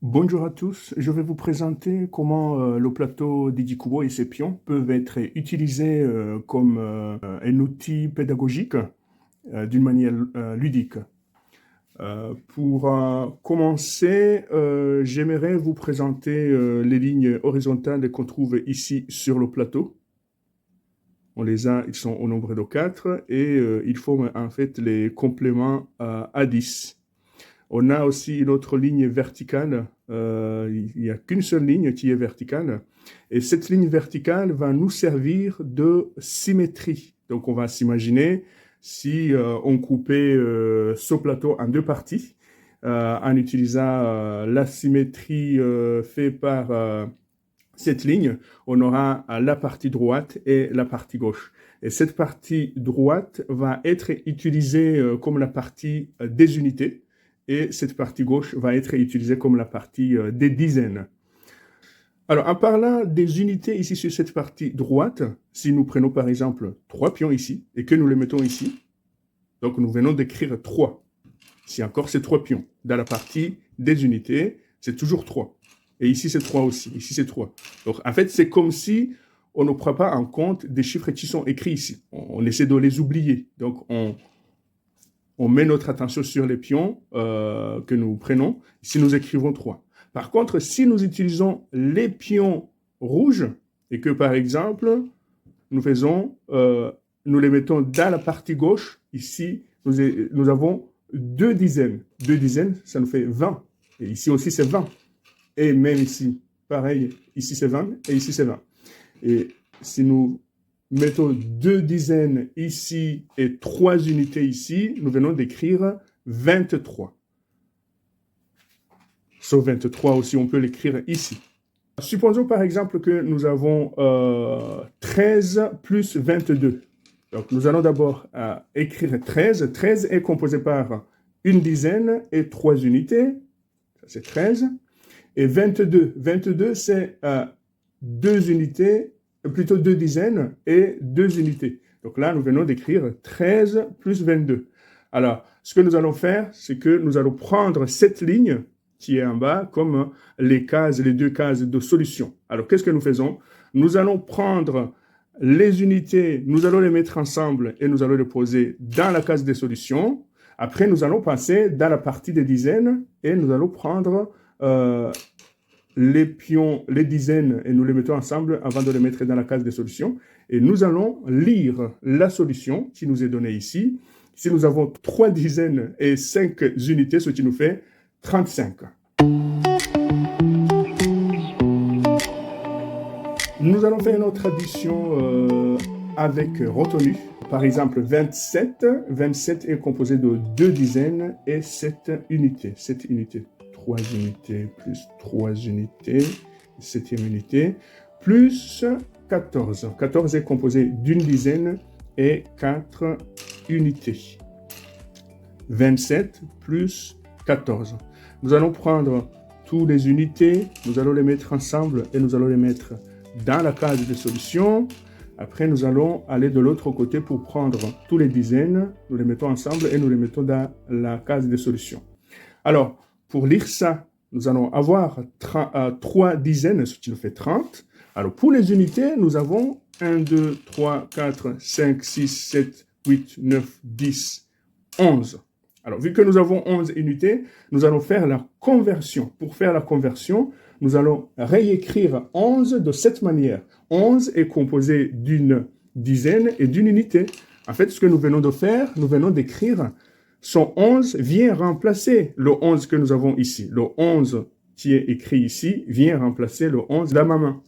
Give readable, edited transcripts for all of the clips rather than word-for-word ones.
Bonjour à tous, je vais vous présenter comment le plateau Didikubo et ses pions peuvent être utilisés comme un outil pédagogique d'une manière ludique. Pour commencer, j'aimerais vous présenter les lignes horizontales qu'on trouve ici sur le plateau. On les a, ils sont au nombre de 4 et ils forment en fait les compléments à 10. On a aussi une autre ligne verticale. Il n'y a qu'une seule ligne qui est verticale. Et cette ligne verticale va nous servir de symétrie. Donc, on va s'imaginer si on coupait ce plateau en deux parties en utilisant la symétrie faite par cette ligne, on aura la partie droite et la partie gauche. Et cette partie droite va être utilisée comme la partie des unités et cette partie gauche va être utilisée comme la partie des dizaines. Alors, en parlant des unités ici sur cette partie droite, si nous prenons par exemple 3 pions ici et que nous les mettons ici, donc nous venons d'écrire 3. Si encore c'est 3 pions. Dans la partie des unités, c'est toujours 3. Et ici, c'est 3 aussi. Ici, c'est 3. Donc, en fait, c'est comme si on ne prend pas en compte des chiffres qui sont écrits ici. On essaie de les oublier. Donc, on met notre attention sur les pions que nous prenons. Ici, nous écrivons 3. Par contre, si nous utilisons les pions rouges et que, par exemple, nous les mettons dans la partie gauche, ici, nous avons 2 dizaines. 2 dizaines, ça nous fait 20. Et ici aussi, c'est 20. Et même ici, pareil, ici c'est 20 et ici c'est 20. Et si nous mettons 2 dizaines ici et 3 unités ici, nous venons d'écrire 23. Sauf 23 aussi, on peut l'écrire ici. Supposons par exemple que nous avons 13 plus 22. Donc nous allons d'abord écrire 13. 13 est composé par une dizaine et 3 unités. Ça c'est 13. Et 22, 22 c'est 2 unités, plutôt 2 dizaines et 2 unités. Donc là, nous venons d'écrire 13 plus 22. Alors, ce que nous allons faire, c'est que nous allons prendre cette ligne qui est en bas comme les deux cases de solution. Alors, qu'est-ce que nous faisons? Nous allons prendre les unités, nous allons les mettre ensemble et nous allons les poser dans la case des solutions. Après, nous allons passer dans la partie des dizaines et nous allons prendre les pions, les dizaines, et nous les mettons ensemble avant de les mettre dans la case des solutions. Et nous allons lire la solution qui nous est donnée ici. Si nous avons 3 dizaines et 5 unités, ce qui nous fait 35. Nous allons faire une autre addition avec retenue. Par exemple, 27. 27 est composé de 2 dizaines et 7 unités. 7 unités. 3 unités plus 3 unités, 7e unité, plus 14. 14 est composé d'une dizaine et 4 unités. 27 plus 14. Nous allons prendre toutes les unités, nous allons les mettre ensemble et nous allons les mettre dans la case de solution. Après, nous allons aller de l'autre côté pour prendre toutes les dizaines, nous les mettons ensemble et nous les mettons dans la case de solution. Alors, pour lire ça, nous allons avoir 3 dizaines, ce qui nous fait 30. Alors, pour les unités, nous avons 1, 2, 3, 4, 5, 6, 7, 8, 9, 10, 11. Alors, vu que nous avons 11 unités, nous allons faire la conversion. Pour faire la conversion, nous allons réécrire 11 de cette manière. 11 est composé d'une dizaine et d'une unité. En fait, ce que nous venons de faire, nous venons d'écrire son 11 vient remplacer le 11 que nous avons ici. Le 11 qui est écrit ici vient remplacer le 11 de la main.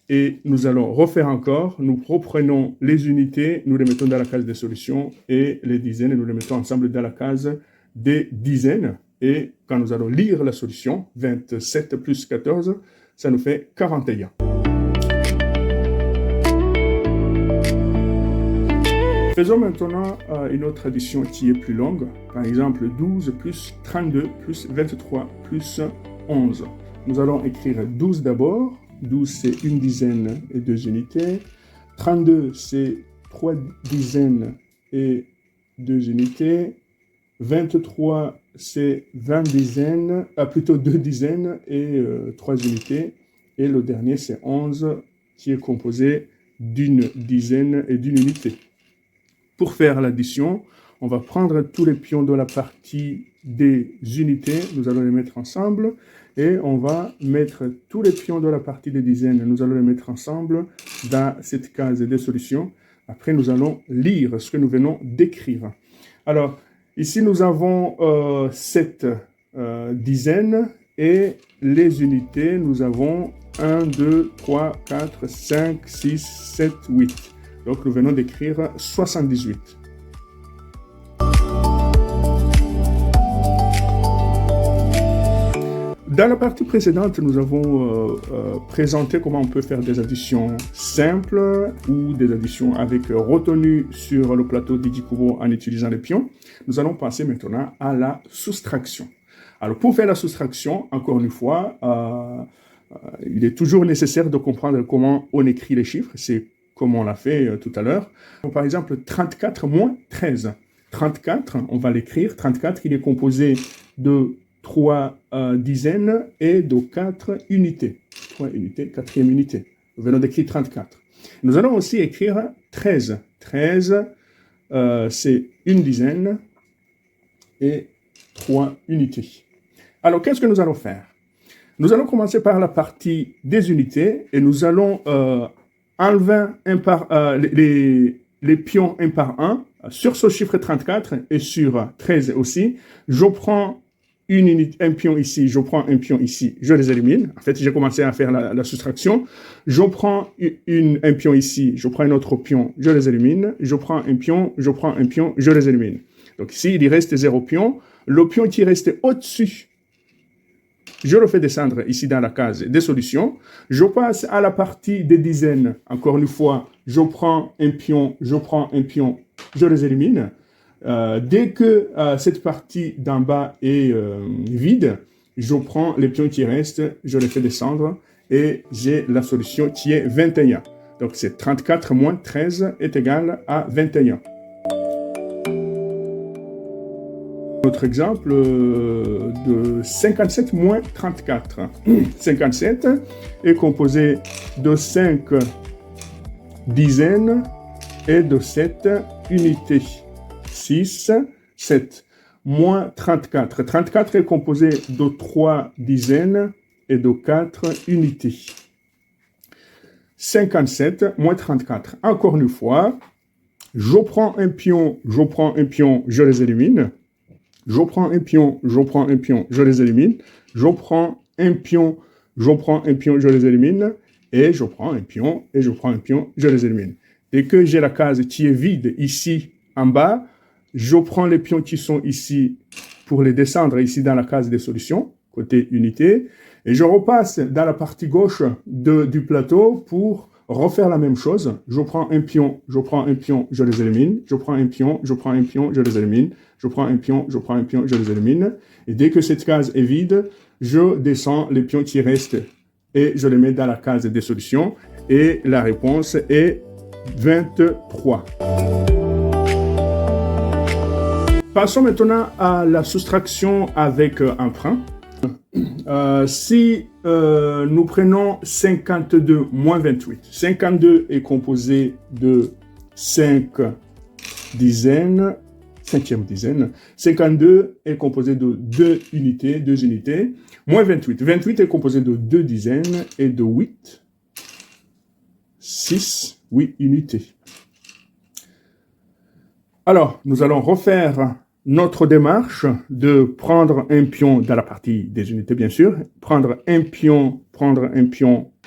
Et nous allons refaire encore. Nous reprenons les unités, nous les mettons dans la case des solutions et les dizaines, nous les mettons ensemble dans la case des dizaines. Et quand nous allons lire la solution, 27 plus 14, ça nous fait 41. Faisons maintenant une autre addition qui est plus longue. Par exemple, 12 plus 32 plus 23 plus 11. Nous allons écrire 12 d'abord. 12, c'est une dizaine et 2 unités. 32, c'est 3 dizaines et 2 unités. 23, c'est 20 dizaines, plutôt 2 dizaines et 3 unités. Et le dernier, c'est 11, qui est composé d'une dizaine et d'une unité. Pour faire l'addition, on va prendre tous les pions de la partie des unités, nous allons les mettre ensemble, et on va mettre tous les pions de la partie des dizaines, nous allons les mettre ensemble dans cette case des solutions. Après, nous allons lire ce que nous venons d'écrire. Alors, ici, nous avons 7 dizaines, et les unités, nous avons 1, 2, 3, 4, 5, 6, 7, 8. Donc, nous venons d'écrire 78. Dans la partie précédente, nous avons présenté comment on peut faire des additions simples ou des additions avec retenue sur le plateau Didikubo en utilisant les pions. Nous allons passer maintenant à la soustraction. Alors, pour faire la soustraction, encore une fois, il est toujours nécessaire de comprendre comment on écrit les chiffres. C'est comme on l'a fait tout à l'heure. Par exemple, 34 moins 13. 34, on va l'écrire. 34, il est composé de 3 dizaines et de 4 unités. 3 unités, quatrième unité. Nous venons d'écrire 34. Nous allons aussi écrire 13. 13, c'est une dizaine et 3 unités. Alors, qu'est-ce que nous allons faire? Nous allons commencer par la partie des unités et nous allons enlever les pions un par un sur ce chiffre 34 et sur 13 aussi. Je prends une unité, un pion ici, je prends un pion ici, je les élimine. En fait, j'ai commencé à faire la soustraction. Je prends un pion ici, je prends un autre pion, je les élimine. Je prends un pion, je prends un pion, je les élimine. Donc ici, il y reste 0 pion. Le pion qui reste au-dessus, je le fais descendre ici dans la case des solutions. Je passe à la partie des dizaines. Encore une fois, je prends un pion, je prends un pion, je les élimine. Dès que cette partie d'en bas est vide, je prends les pions qui restent, je les fais descendre et j'ai la solution qui est 21. Donc c'est 34 moins 13 est égal à 21. Autre exemple de 57 moins 34. 57 est composé de 5 dizaines et de 7 unités. 6, 7, moins 34. 34 est composé de 3 dizaines et de 4 unités. 57 moins 34. Encore une fois, je prends un pion, je les élimine. Je prends un pion, je les élimine. Je prends un pion, je les élimine. Et je prends un pion, je les élimine. Dès que j'ai la case qui est vide ici en bas, je prends les pions qui sont ici pour les descendre ici dans la case des solutions, côté unité. Et je repasse dans la partie gauche du plateau pour refaire la même chose. Je prends un pion, je les élimine. Je prends un pion, je les élimine. Je prends un pion, je les élimine. Et dès que cette case est vide, je descends les pions qui restent et je les mets dans la case des solutions. Et la réponse est 23. Passons maintenant à la soustraction avec emprunt. Si nous prenons 52 moins 28, 52 est composé de 5 dizaines, cinquième dizaine. 52 est composé de 2 unités, moins 28. 28 est composé de 2 dizaines et de 8, 8 unités. Alors, nous allons refaire notre démarche de prendre un pion dans la partie des unités, bien sûr. Prendre un pion,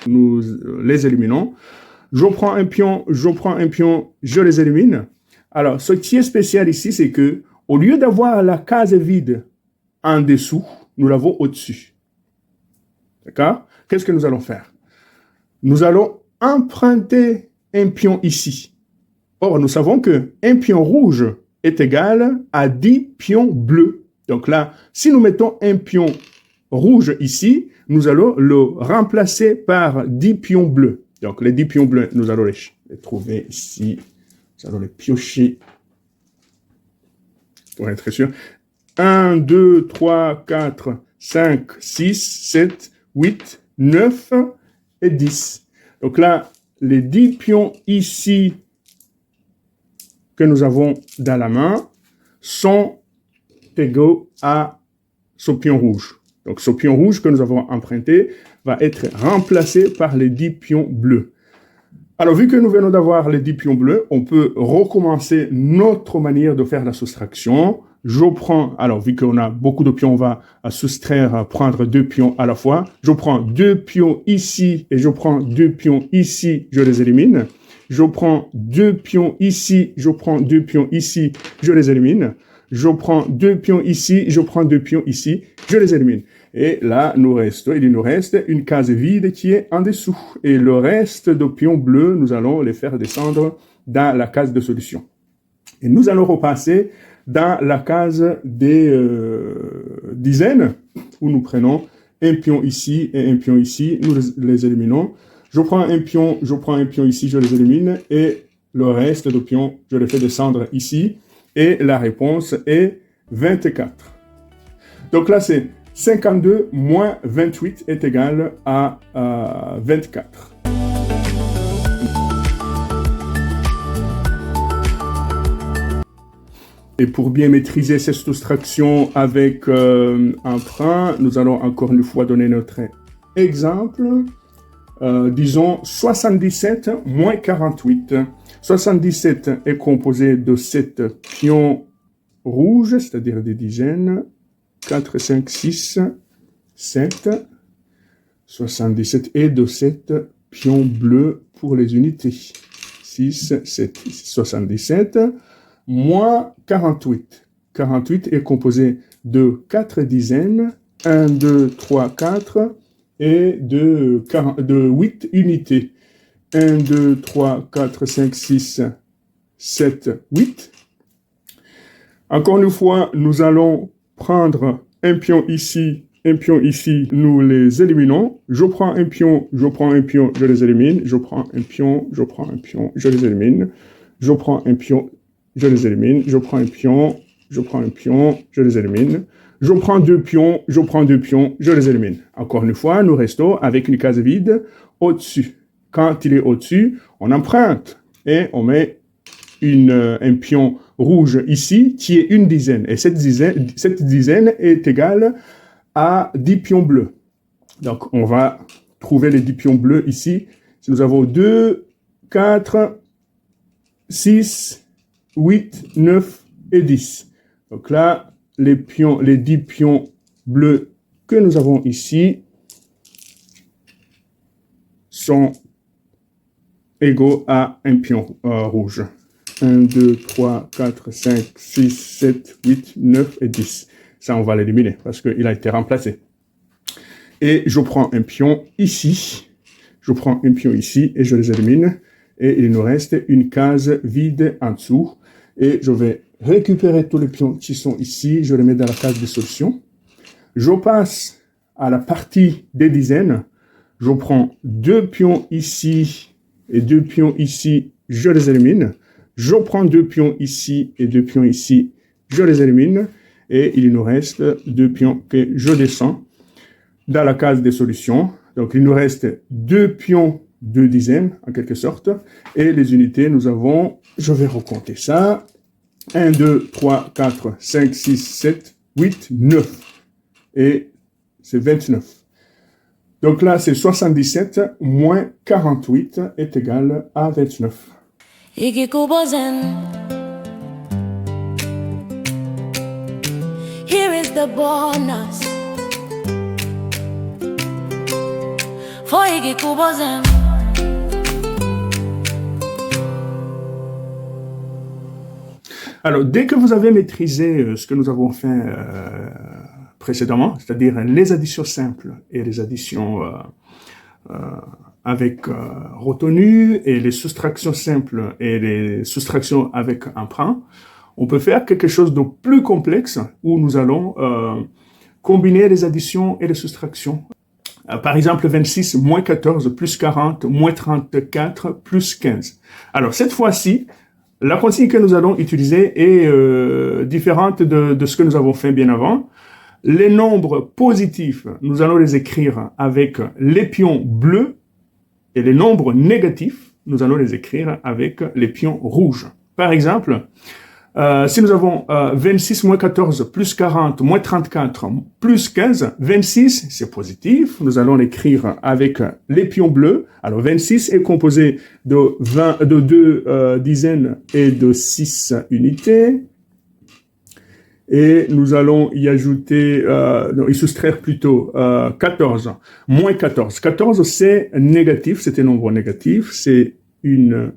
nous les éliminons. Je prends un pion, je les élimine. Alors, ce qui est spécial ici, c'est que au lieu d'avoir la case vide en dessous, nous l'avons au-dessus. D'accord? Qu'est-ce que nous allons faire? Nous allons emprunter un pion ici. Or, nous savons qu'un pion rouge est égal à 10 pions bleus. Donc là, si nous mettons un pion rouge ici, nous allons le remplacer par 10 pions bleus. Donc les 10 pions bleus, nous allons les trouver ici. Nous allons les piocher pour être sûr. 1, 2, 3, 4, 5, 6, 7, 8, 9 et 10. Donc là, les 10 pions ici que nous avons dans la main sont égaux à ce pion rouge. Donc ce pion rouge que nous avons emprunté va être remplacé par les 10 pions bleus. Alors, vu que nous venons d'avoir les 10 pions bleus, on peut recommencer notre manière de faire la soustraction. Je prends, alors vu qu'on a beaucoup de pions, on va soustraire, prendre 2 pions à la fois. Je prends 2 pions ici et je prends 2 pions ici, je les élimine. Je prends 2 pions ici, je prends 2 pions ici, je les élimine. Je prends 2 pions ici, je prends 2 pions ici, je les élimine. Et là, il nous reste une case vide qui est en dessous. Et le reste de pions bleus, nous allons les faire descendre dans la case de solution. Et nous allons repasser dans la case des dizaines, où nous prenons un pion ici et un pion ici, nous les éliminons. Je prends un pion ici, je les élimine, et le reste de pions, je les fais descendre ici. Et la réponse est 24. Donc là, c'est 52 moins 28 est égal à 24. Et pour bien maîtriser cette soustraction avec emprunt, nous allons encore une fois donner notre exemple. Disons 77 moins 48. 77 est composé de 7 pions rouges, c'est-à-dire des dizaines. 4, 5, 6, 7. 77 et de 7 pions bleus pour les unités. 6, 7, 77, moins 48. 48 est composé de 4 dizaines, 1, 2, 3, 4, et de 8 unités. 1, 2, 3, 4, 5, 6, 7, 8. Encore une fois, nous allons prendre un pion ici, nous les éliminons. Je prends un pion, je les élimine. Je prends un pion, je les élimine. Je prends un pion, je les élimine. Je prends un pion, je les élimine. Je prends 2 pions, je les élimine. Encore une fois, nous restons avec une case vide au-dessus. Quand il est au-dessus, on emprunte et on met un pion rouge ici qui est une dizaine. Et cette dizaine est égale à 10 pions bleus. Donc, on va trouver les 10 pions bleus ici. Si nous avons 2, 4, 6, 8, 9 et 10. Donc là, les 10 pions bleus que nous avons ici sont égaux à un pion rouge. 1, 2, 3, 4, 5, 6, 7, 8, 9 et 10. Ça, on va l'éliminer parce qu'il a été remplacé. Et je prends un pion ici. Je prends un pion ici et je les élimine. Et il nous reste une case vide en dessous. Et je vais récupérer tous les pions qui sont ici. Je les mets dans la case de solution. Je passe à la partie des dizaines. Je prends 2 pions ici et 2 pions ici. Je les élimine. Je prends 2 pions ici et 2 pions ici. Je les élimine. Et il nous reste 2 pions que je descends dans la case des solutions. Donc, il nous reste 2 pions de dizaines, en quelque sorte. Et les unités, nous avons, je vais recompter ça. 1, 2, 3, 4, 5, 6, 7, 8, 9. Et c'est 29. Donc là, c'est 77 moins 48 est égal à 29. Here is the bonus for Iggy Kubozem. Alors, dès que vous avez maîtrisé ce que nous avons fait précédemment, c'est-à-dire les additions simples et les additions avec retenue et les soustractions simples et les soustractions avec emprunt, on peut faire quelque chose de plus complexe où nous allons combiner les additions et les soustractions. Par exemple, 26 moins 14 plus 40 moins 34 plus 15. Alors, cette fois-ci, la consigne que nous allons utiliser est différente de ce que nous avons fait bien avant. Les nombres positifs, nous allons les écrire avec les pions bleus et les nombres négatifs, nous allons les écrire avec les pions rouges. Par exemple, si nous avons 26 moins 14 plus 40 moins 34 plus 15, 26 c'est positif, nous allons l'écrire avec les pions bleus. Alors 26 est composé de 2 dizaines et de 6 unités. Et nous allons y ajouter, y soustraire plutôt 14, moins 14. 14 c'est négatif, c'est un nombre négatif, c'est une...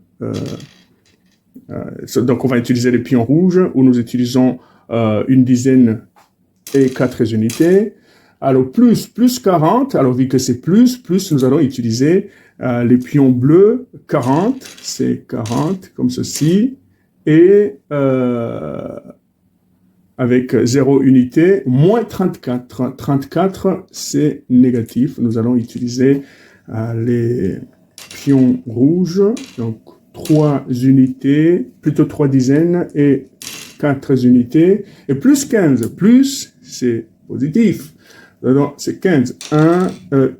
donc on va utiliser les pions rouges où nous utilisons une dizaine et 4 unités. Alors plus 40, alors vu que c'est plus nous allons utiliser les pions bleus. 40, c'est 40 comme ceci, et avec 0 unité, moins 34. 34 c'est négatif, nous allons utiliser les pions rouges, donc 3 unités, plutôt 3 dizaines et 4 unités. Et plus 15, plus c'est positif. Donc c'est 15,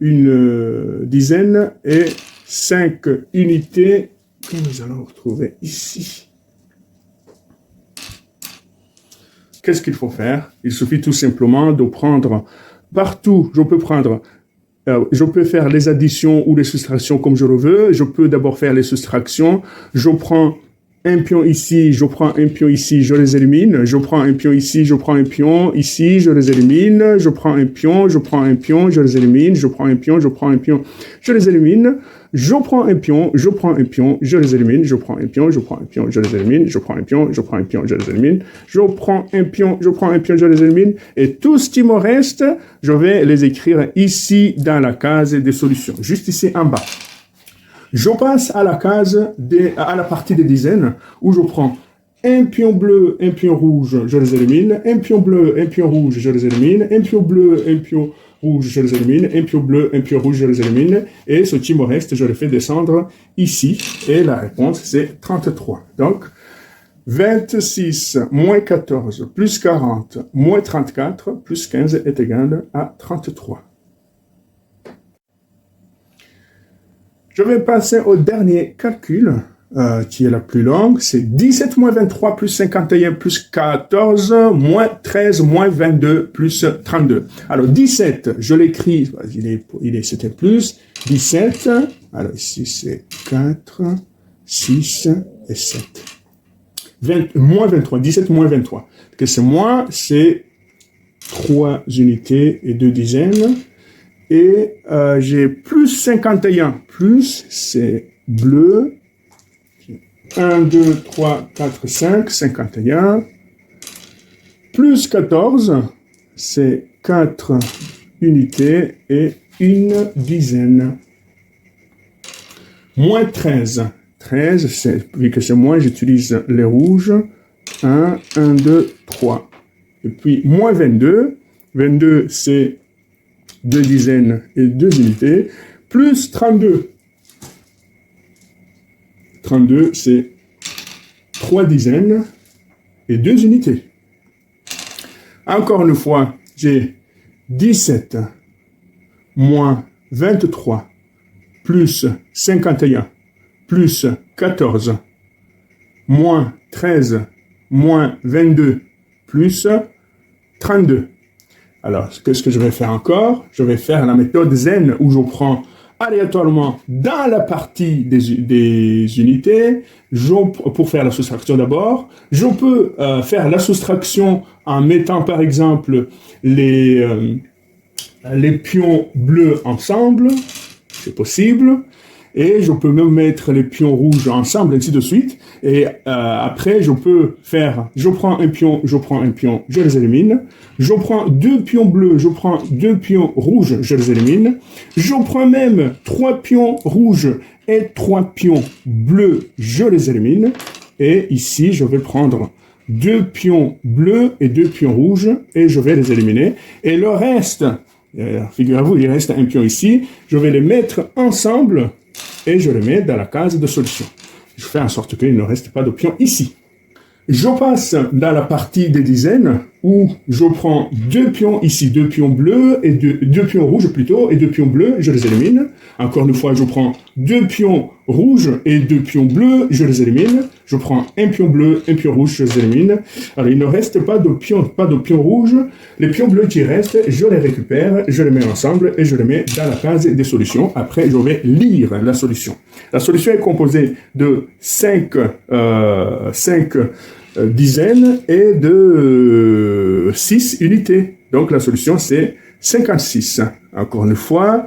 une dizaine et 5 unités que nous allons retrouver ici. Qu'est-ce qu'il faut faire? Il suffit tout simplement de prendre partout, je peux faire les additions ou les soustractions comme je le veux. Je peux d'abord faire les soustractions. Je prends un pion ici, je prends un pion ici, je les élimine. Je prends un pion ici, je prends un pion ici, je les élimine. Je prends un pion, je prends un pion, je les élimine. Je prends un pion, je prends un pion, je les élimine. Je prends un pion, je prends un pion, je les élimine. Je prends un pion, je prends un pion, je les élimine. Je prends un pion, je prends un pion, je les élimine. Je prends un pion, je prends un pion, je les élimine. Et tout ce qui me reste, je vais les écrire ici dans la case des solutions, juste ici en bas. Je passe à la case à la partie des dizaines où je prends un pion bleu, un pion rouge, je les élimine. Un pion bleu, un pion rouge, je les élimine. Un pion bleu, un pion rouge, je les élimine. Un pion bleu, un pion rouge, je les élimine. Et ce qui me reste, je le fais descendre ici. Et la réponse, c'est 33. Donc, 26 moins 14 plus 40 moins 34 plus 15 est égal à 33. Je vais passer au dernier calcul, qui est la plus longue. C'est 17 moins 23 plus 51 plus 14 moins 13 moins 22 plus 32. Alors 17, je l'écris, c'était plus. 17, alors ici c'est 4, 6 et 7. Moins 23, 17 moins 23. Que c'est moins, c'est 3 unités et 2 dizaines. Et j'ai plus 51, plus c'est bleu. 1, 2, 3, 4, 5, 51. Plus 14, c'est 4 unités et une dizaine. Moins 13. 13, vu que c'est moins, j'utilise les rouges. 1, 1, 2, 3. Et puis moins 22. 22, c'est 2 dizaines et 2 unités, plus 32. 32, c'est 3 dizaines et 2 unités. Encore une fois, j'ai 17 moins 23 plus 51 plus 14 moins 13 moins 22 plus 32. Alors, qu'est-ce que je vais faire encore? Je vais faire la méthode Zen où je prends aléatoirement dans la partie des unités, pour faire la soustraction d'abord. Je peux faire la soustraction en mettant par exemple les pions bleus ensemble, c'est possible. Et je peux même mettre les pions rouges ensemble, ainsi de suite. Et après, je peux faire, je prends un pion, je les élimine. Je prends 2 pions bleus, je prends 2 pions rouges, je les élimine. Je prends même 3 pions rouges et 3 pions bleus, je les élimine. Et ici, je vais prendre 2 pions bleus et 2 pions rouges et je vais les éliminer. Et le reste, figurez-vous, il reste un pion ici. Je vais les mettre ensemble et je les mets dans la case de solution. je fais en sorte qu'il ne reste pas de pion ici. Je passe dans la partie des dizaines où je prends deux pions ici, deux pions bleus et deux pions rouges plutôt et deux pions bleus, je les élimine. Encore une fois, je prends deux pions rouges et deux pions bleus, je les élimine. Je prends un pion bleu, un pion rouge, je les élimine. Alors, il ne reste pas de pions rouges. Les pions bleus qui restent, je les récupère, je les mets ensemble et je les mets dans la case des solutions. Après, je vais lire la solution. La solution est composée de 5 dizaines et de 6 unités. Donc la solution c'est 56. Encore une fois,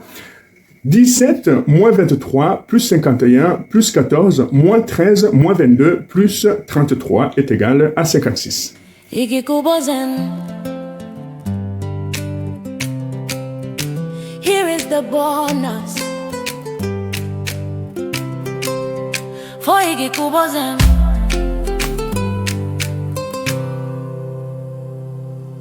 17 moins 23 plus 51 plus 14 moins 13 moins 22 plus 33 est égal à 56. Ikikubozen. Here is the bonus. For Ikikubozen.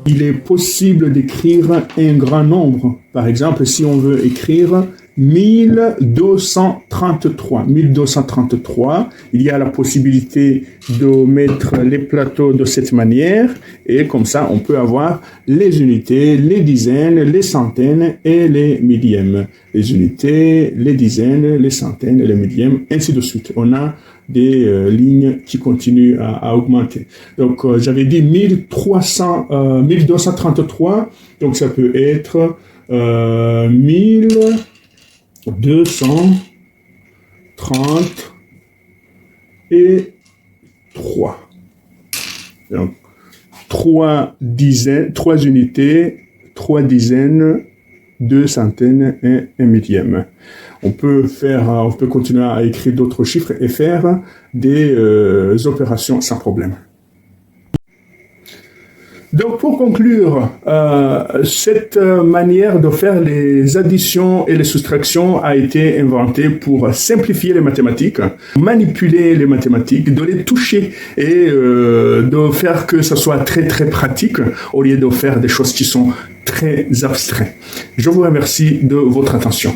Il est possible d'écrire un grand nombre. Par exemple, si on veut écrire 1233. 1233, il y a la possibilité de mettre les plateaux de cette manière et comme ça, on peut avoir les unités, les dizaines, les centaines et les millièmes. Les unités, les dizaines, les centaines et les millièmes, ainsi de suite. On a des lignes qui continuent à augmenter. Donc, j'avais dit 1233, donc ça peut être 1233. Donc, 3 unités, 3 dizaines, 2 centaines et 1 millième. On peut continuer à écrire d'autres chiffres et faire des opérations sans problème. Donc, pour conclure, cette manière de faire les additions et les soustractions a été inventée pour simplifier les mathématiques, manipuler les mathématiques, de les toucher et de faire que ce soit très très pratique au lieu de faire des choses qui sont très abstraites. Je vous remercie de votre attention.